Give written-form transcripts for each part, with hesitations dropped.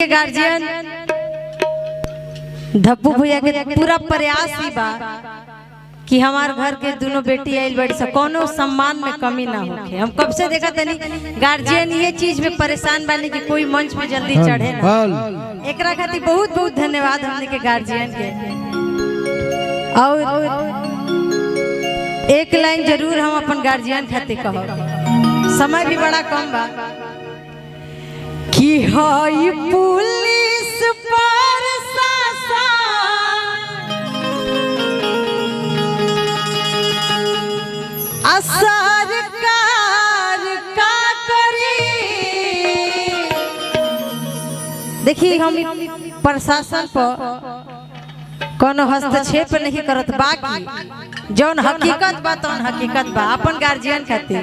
Guardian धप्पू भैया के पूरा प्रयास ही बा कि हमार घर के दोनों बेटी आइल बड़ी सा कोनो सम्मान में कमी ना होके। हम कब से देखा तनी गार्जियन ये चीज में परेशान बानी कि कोई मंच पे जल्दी चढ़े ना। एकरा खातिर बहुत बहुत धन्यवाद हमने के गार्जियन के। और एक लाइन जरूर हम अपन गार्जियन खातिर कहो, समय भी बड़ा कम बा कि हई पुलिस सरकार का करी। देखिए हम प्रशासन पर कोनो हस्तक्षेप नहीं करत, बाकी जौन हकीकत बा तौन हकीकत बा अपन गार्जियन खातिर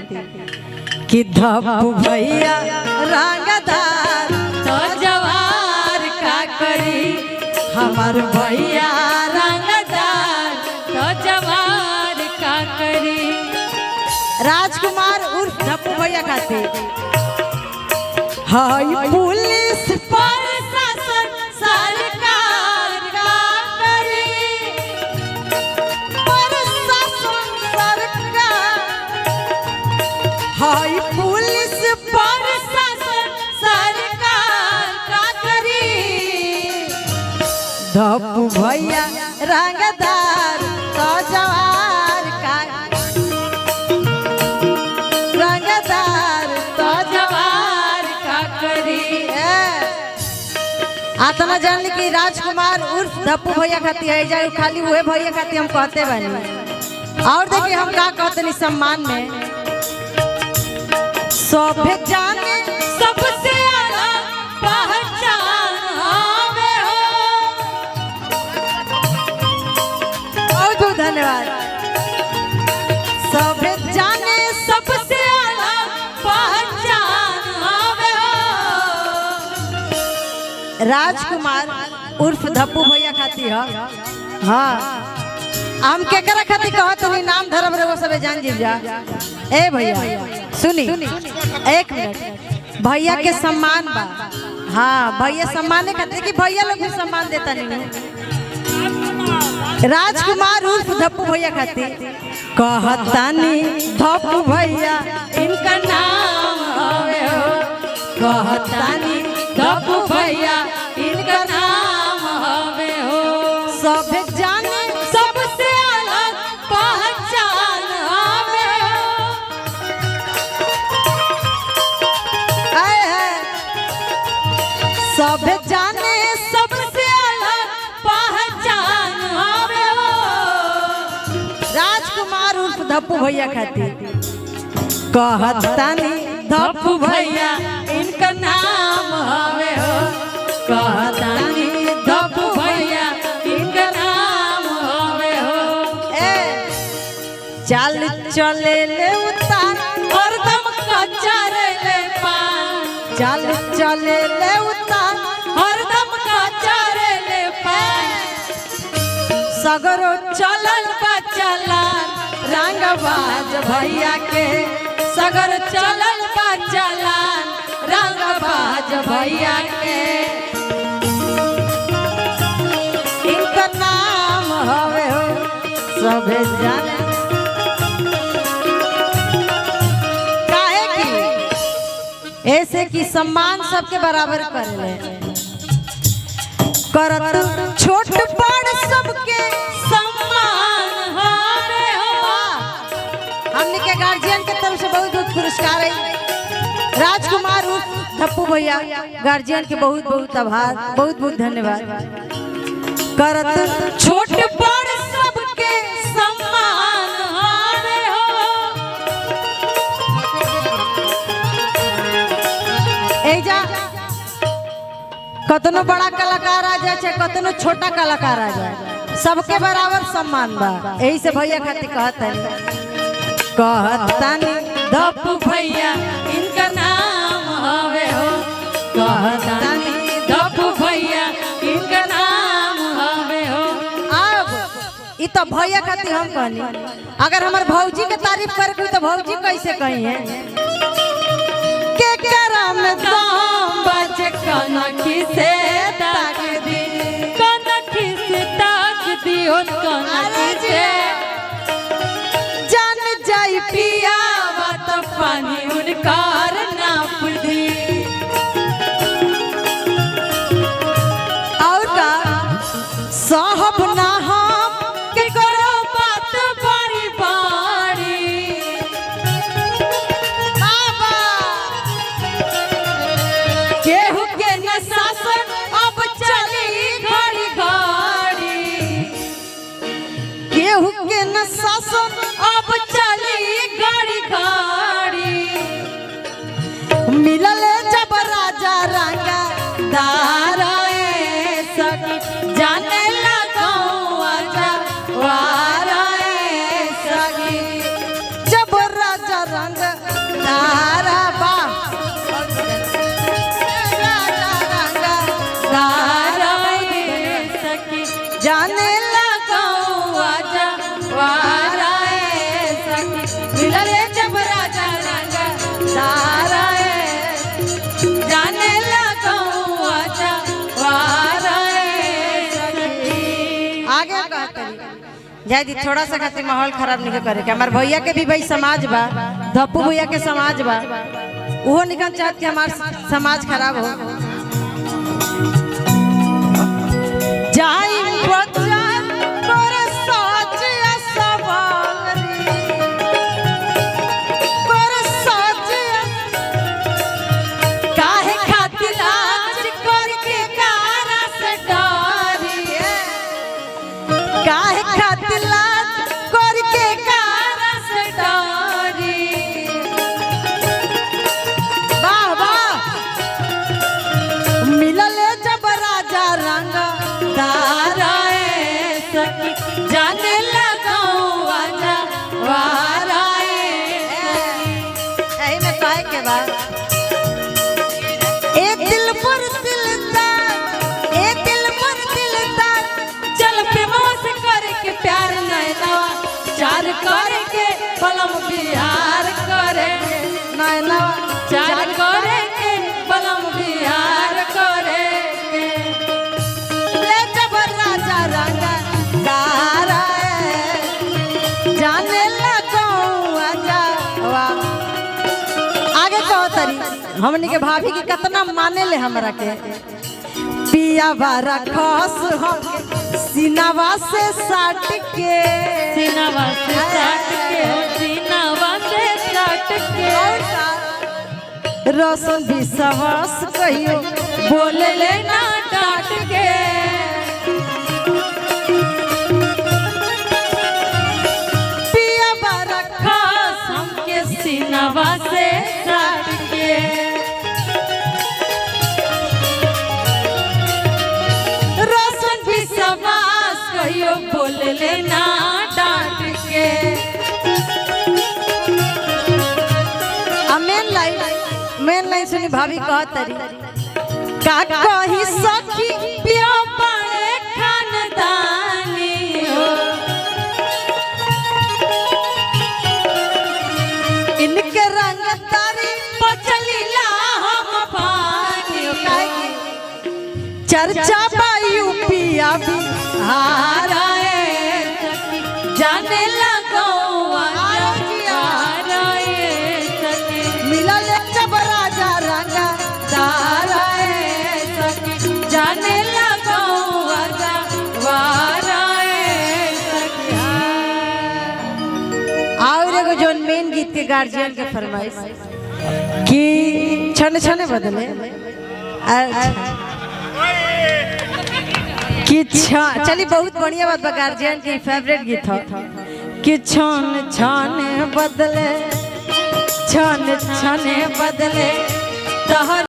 कि धप्पू भैया रंगदार तो जवार का करी। हमार भैया रंगदार तो जवार का करी। राजकुमार उर्फ धप्पू भैया खातिर हाय पुलिस प्रशासन सरकार का करी। प्रशासन सरकार हाय पुलिस प्रशासन सरकार का करी। धप्पू भैया रंगदार तो जवार का आतना जान ली कि राजकुमार उर्फ धप्पू भैया खाती है जाए खाली हुए भैया खाती हम कहते बनी। और देखिए हम क्या कहते नहीं सम्मान में सब जाने सबसे आला पहचान हमें हो। बहुत बहुत धन्यवाद। सब जाने सबसे आला पहचान हमें हो। राजकुमार उर्फ धप्पू भैया खाती है। हाँ हम केकरा खाती कहत हूँ नाम धर्म रे वो सब जान जीव जा। ए भैया सुनी एक मिनट, भैया के सम्मान बा। हाँ भैया सम्मान खाते कि भैया लोग भी सम्मान देता नहीं। राजकुमार उर्फ धप्पू भैया खाती कहतानी धप्पू भैया इनका नाम हवे हो। कहतानी धप्पू भैया इनका नाम हवे हो। सब जाने सबसे अलग पहचान हवे हो। सब जाने सबसे अलग पहचान हवे हो। राजकुमार उर्फ धप्पू भैया खातिर कहतानी धप्पू भैया इनका नाम हवे हो। कहतानी धप्पू भैया इनका नाम हवे हो। चल चले ले उतार हरदम कचरे ले पान। चल चले ले उतार हरदम कचरे ले पान। सगरो चलल बा चलान रंगबाज भैया के। सगर चलल बा चलान रंगबाज भैया के। इनका नाम हवे हो सबे जाने। काहे की ऐसे की सम्मान सबके बराबर कर ले करत छोट बड़ सबके सम्मान हवे हो। हमने के गार्जियन के तरफ से बहुत बहुत पुरस्कार है। राजकुमार उर्फ धप्पू भैया गार्जियन के बहुत बहुत आभार, बहुत बहुत धन्यवाद। करत छोट बड़ सबके सम्मान हवे हो। एजा कतनो बड़ा कलाकार आ जाए चाहे कतनो छोटा कलाकार आ जाए सबके बराबर सम्मान बा। यही से भैया खातिर कहतानी धप्पू भैया इनका नाम हवे हो। कहतानी धप्पू भैया इनका नाम हवे हो। अब इ तो भैया खातिर हम कहनी, अगर हमार भौजी के तारीफ करके तो भौजी कैसे कही है के करम दाम बच कनखी से ताक दी, कनखी से ताक दी हो कनखी से जान जाई पिया बात पानी उनकार नाप दी। और का साहब ना हम के करो बात बारी बारी बाबा केहू के न शासन अब चली घड़ी घड़ी, केहू के न शासन अब चली घड़ी घड़ी। मिलल जब राजा रंगा दारा सखी जाने लगौआ वारा सखी जब राजा रंग दारा बा सखी जाने लगौआ वारा सखी मिलल जब राजा रंग दारा जाने लगौआ वारा आगे जय दी थोड़ा सा खातिर माहौल खराब नहीं करे के। हमार भैया के भी भाई समाज बा, धप्पू भैया के समाज बा, वो निकल चाहत कि हमार समाज खराब हो जाई बचान तोरे सोच असवारी तोरे सोच काहे खातिर लाज करके कारा से डरी काहे खातिर लाज करके कारा से डरी। वाह वाह मिलल जब राजा रंग दारा सखी जाने लगौआ वारा एही में कहे के बाद एक दिल पर दिलदार एक दिल पर दिलदार चल पे मोस करे के प्यार नैनवा चार करे के बलम बिहार करे नैनवा चार करे के बलम बिहार करे ले जब राजा रंग दारा जाने लगौआ आगे कहो तरी हमनी के भाभी की कितना माने ले हमरा के पिया बारा खस हम सीनावा से साट के सीनावा से साट के सीनावा से साट के रोशन विश्वास कहियो बोले ले ना डांट के पिया बारा खस हमके सीनावा से साट के रोशन विश्वास कहियो बोले ले ना डांट के। मेन लाइन सुनी भाभी कहत तरी का कही सखी पियो बड़े खानदानी हो इनके रंग तारी पचलीला हम पानी चर्चा बायू पिया बिहारा सखी जाने लगौआ मिलल जब राजा रंगा दारा सखी जाने लगौआ वारा सखी। और एगो जोन मेन गीत के गार्जियन के फरमाइश कि छन छने बदले कि चली बहुत बढ़िया बात बा गार्जियन के फेवरेट गीत हो कि छन छने बदले छन छने बदले तहर